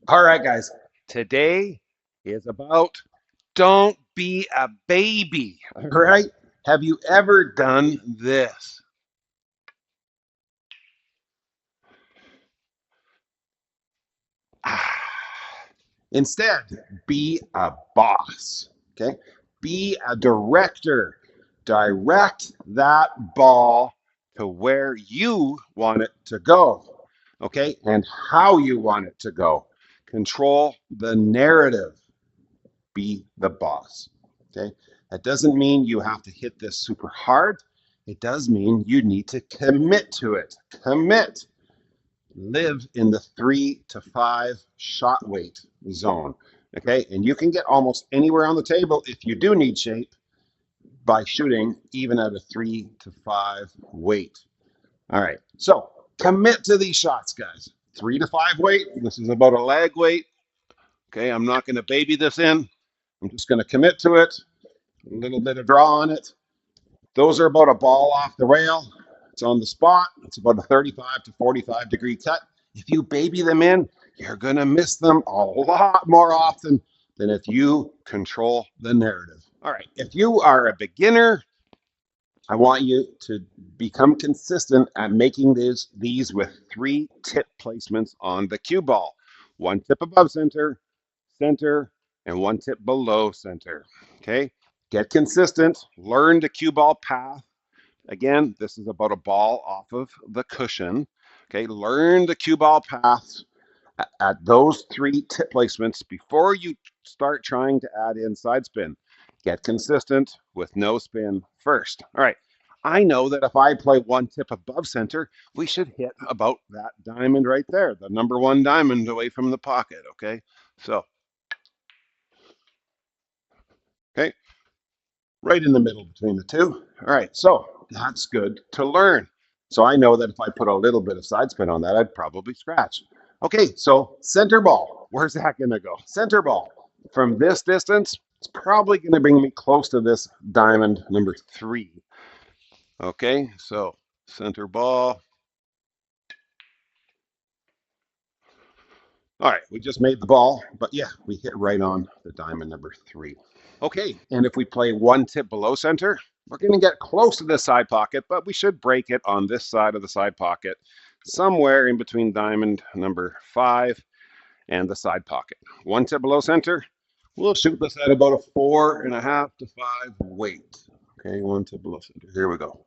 All right, guys. Today is about don't be a baby. All right. Have you ever done this? Instead, be a boss. Okay. Be a director. Direct that ball to where you want it to go. Okay. And how you want it to go. Control the narrative. Be the boss. Okay. That doesn't mean you have to hit this super hard. It does mean you need to commit to it. Commit. Live in the 3 to 5 shot weight zone. Okay. And you can get almost anywhere on the table if you do need shape by shooting even at a 3 to 5 weight. All right. So commit to these shots, guys. 3 to 5 weight. This is about a lag weight. Okay. I'm not going to baby this in. I'm just going to commit to it. A little bit of draw on it. Those are about a ball off the rail. It's on the spot. It's about a 35 to 45 degree cut. If you baby them in, you're going to miss them a lot more often than if you control the narrative. All right. If you are a beginner, I want you to become consistent at making these with 3 tip placements on the cue ball. 1 tip above center, center, and 1 tip below center. Okay. Get consistent. Learn the cue ball path. Again, this is about a ball off of the cushion. Okay. Learn the cue ball paths at those 3 tip placements before you start trying to add in side spin. Get consistent with no spin first. All right. I know that if I play 1 tip above center, we should hit about that diamond right there, the number 1 diamond away from the pocket. Okay. So, okay, right in the middle between the two. All right. So that's good to learn. So I know that if I put a little bit of side spin on that, I'd probably scratch. Okay. So center ball, where's that going to go? Center ball. From this distance, it's probably going to bring me close to this diamond number 3. Okay, so center ball. All right, we just made the ball, but yeah, we hit right on the diamond number 3. Okay, and if we play 1 tip below center, we're going to get close to this side pocket, but we should break it on this side of the side pocket, somewhere in between diamond number 5 and the side pocket. 1 tip below center, we'll shoot this at about a 4.5 to 5 weight. Okay, 1 tip below center. Here we go.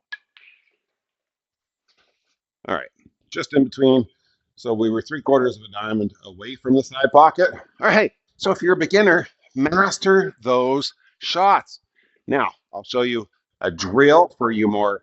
All right, just in between. So we were 3/4 of a diamond away from the side pocket. All right, so if you're a beginner, master those shots. Now, I'll show you a drill for you more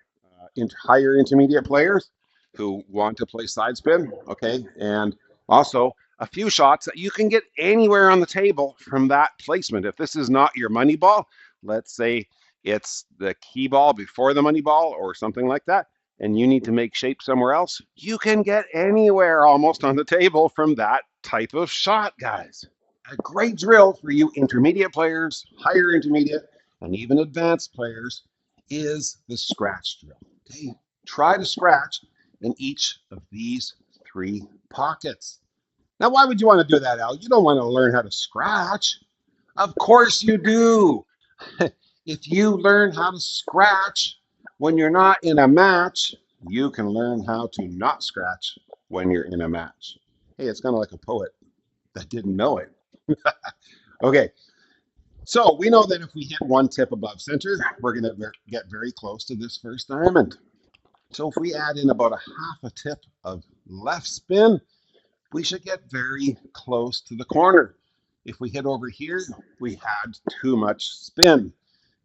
higher intermediate players who want to play side spin, okay? And also a few shots that you can get anywhere on the table from that placement. If this is not your money ball, let's say it's the key ball before the money ball or something like that, and you need to make shape somewhere else, you can get anywhere almost on the table from that type of shot, guys. A great drill for you intermediate players, higher intermediate, and even advanced players is the scratch drill. Okay, try to scratch in each of these 3 pockets. Now, why would you want to do that, Al? You don't want to learn how to scratch. Of course you do. If you learn how to scratch when you're not in a match, you can learn how to not scratch when you're in a match. Hey, it's kind of like a poet that didn't know it. Okay, so we know that if we hit 1 tip above center, we're going to get very close to this first diamond. So if we add in about a 1/2 tip of left spin, we should get very close to the corner. If we hit over here, we had too much spin.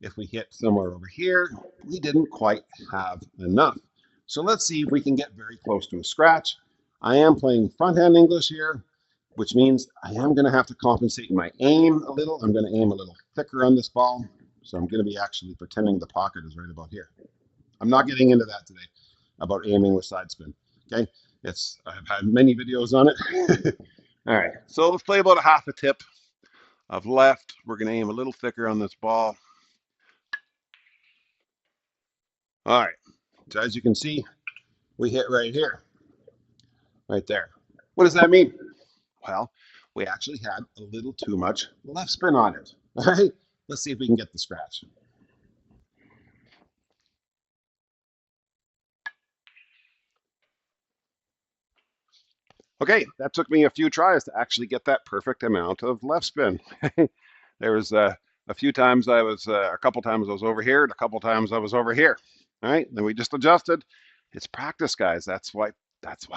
If we hit somewhere over here, we didn't quite have enough. So let's see if we can get very close to a scratch. I am playing front hand English here, which means I am going to have to compensate my aim a little. I'm going to aim a little thicker on this ball. So I'm going to be actually pretending the pocket is right about here. I'm not getting into that today about aiming with side spin. Okay, I've had many videos on it. All right, so let's play about a 1/2 tip of left. We're going to aim a little thicker on this ball. All right, so as you can see, we hit right here, right there. What does that mean? Well, we actually had a little too much left spin on it. All right, let's see if we can get the scratch. Okay, that took me a few tries to actually get that perfect amount of left spin. There was a few times a couple times I was over here, and a couple times I was over here. All right, then we just adjusted. It's practice, guys. That's why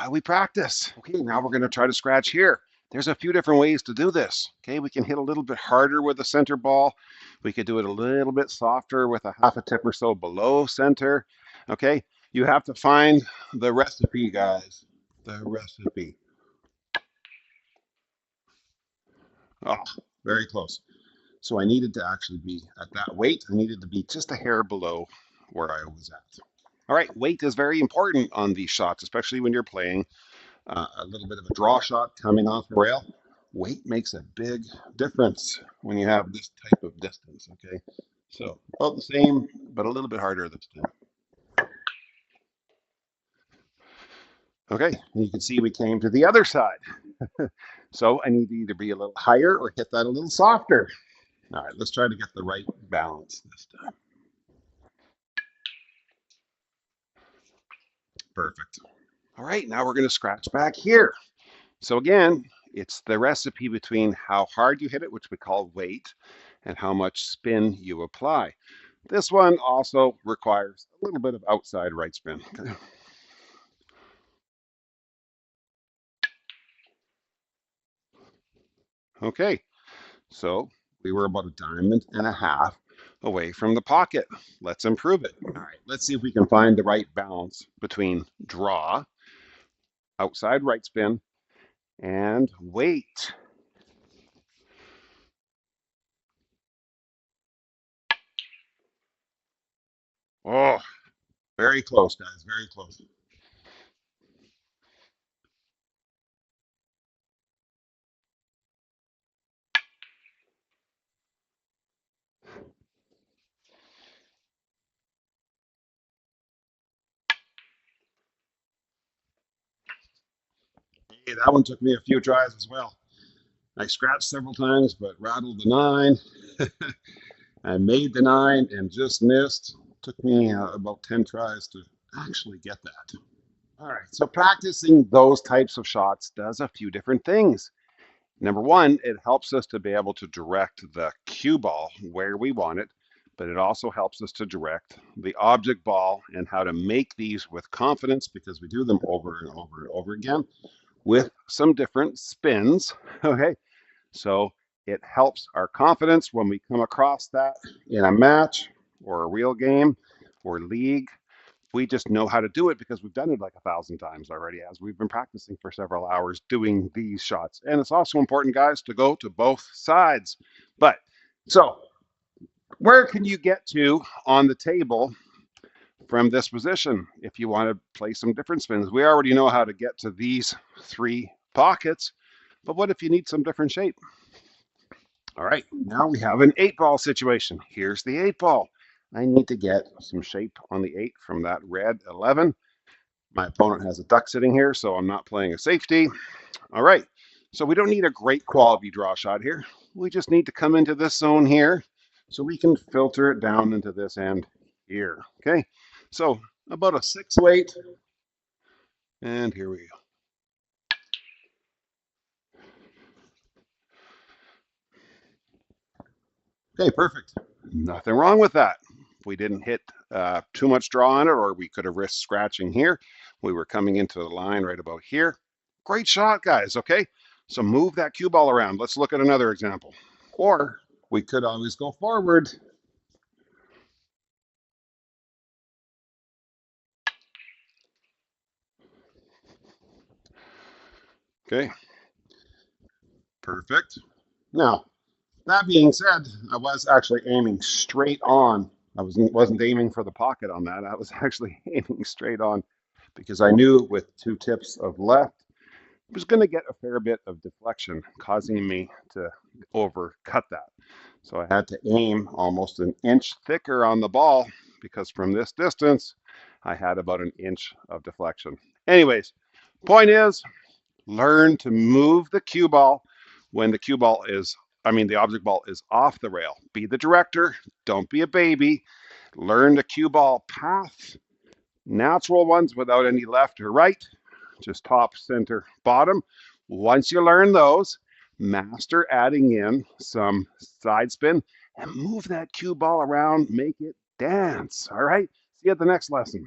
we practice. Okay, now we're going to try to scratch here. There's a few different ways to do this. Okay, we can hit a little bit harder with the center ball. We could do it a little bit softer with a half a tip or so below center. Okay, you have to find the recipe, guys. The recipe. Oh, very close. So I needed to actually be at that weight. I needed to be just a hair below where I was at. All right, weight is very important on these shots, especially when you're playing a little bit of a draw shot coming off the rail. Weight makes a big difference when you have this type of distance, okay? So about the same, but a little bit harder this time. Okay, and you can see we came to the other side. So I need to either be a little higher or hit that a little softer. All right, let's try to get the right balance this time. Perfect. All right, now we're going to scratch back here. So again, it's the recipe between how hard you hit it, which we call weight, and how much spin you apply. This one also requires a little bit of outside right spin. Okay, so we were about a diamond and a half away from the pocket. Let's improve it. All right, let's see if we can find the right balance between draw, outside right spin, and weight. Oh, very close, guys, very close. Hey, that one took me a few tries as well. I scratched several times, but rattled the nine. I made the nine and just missed. Took me about 10 tries to actually get that. All right, so practicing those types of shots does a few different things. Number one, it helps us to be able to direct the cue ball where we want it, but it also helps us to direct the object ball and how to make these with confidence because we do them over and over and over again with some different spins. Okay, so it helps our confidence when we come across that in a match or a real game or league. We just know how to do it because we've done it like 1,000 times already as we've been practicing for several hours doing these shots. And it's also important, guys, to go to both sides. But so where can you get to on the table from this position if you want to play some different spins? We already know how to get to these three pockets, but what if you need some different shape? All right, now we have an 8-ball situation. Here's the 8-ball. I need to get some shape on the 8 from that red 11. My opponent has a duck sitting here, so I'm not playing a safety. All right, so we don't need a great quality draw shot here. We just need to come into this zone here so we can filter it down into this end here. Okay, so about a 6 weight, and here we go. Okay, perfect. Nothing wrong with that. We didn't hit too much draw on it, or we could have risked scratching here. We were coming into the line right about here. Great shot, guys. Okay, so move that cue ball around. Let's look at another example. Or we could always go forward. Okay, perfect. Now, that being said, I was actually aiming straight on. I wasn't aiming for the pocket on that. I was actually aiming straight on because I knew with 2 tips of left, I was going to get a fair bit of deflection, causing me to overcut that. So I had to aim almost an inch thicker on the ball because from this distance, I had about an inch of deflection. Anyways, point is, Learn to move the cue ball when the cue ball is, the object ball is off the rail. Be the director, don't be a baby. Learn the cue ball path, natural ones without any left or right, just top, center, bottom. Once you learn those, master adding in some side spin and move that cue ball around, make it dance. All right, see you at the next lesson.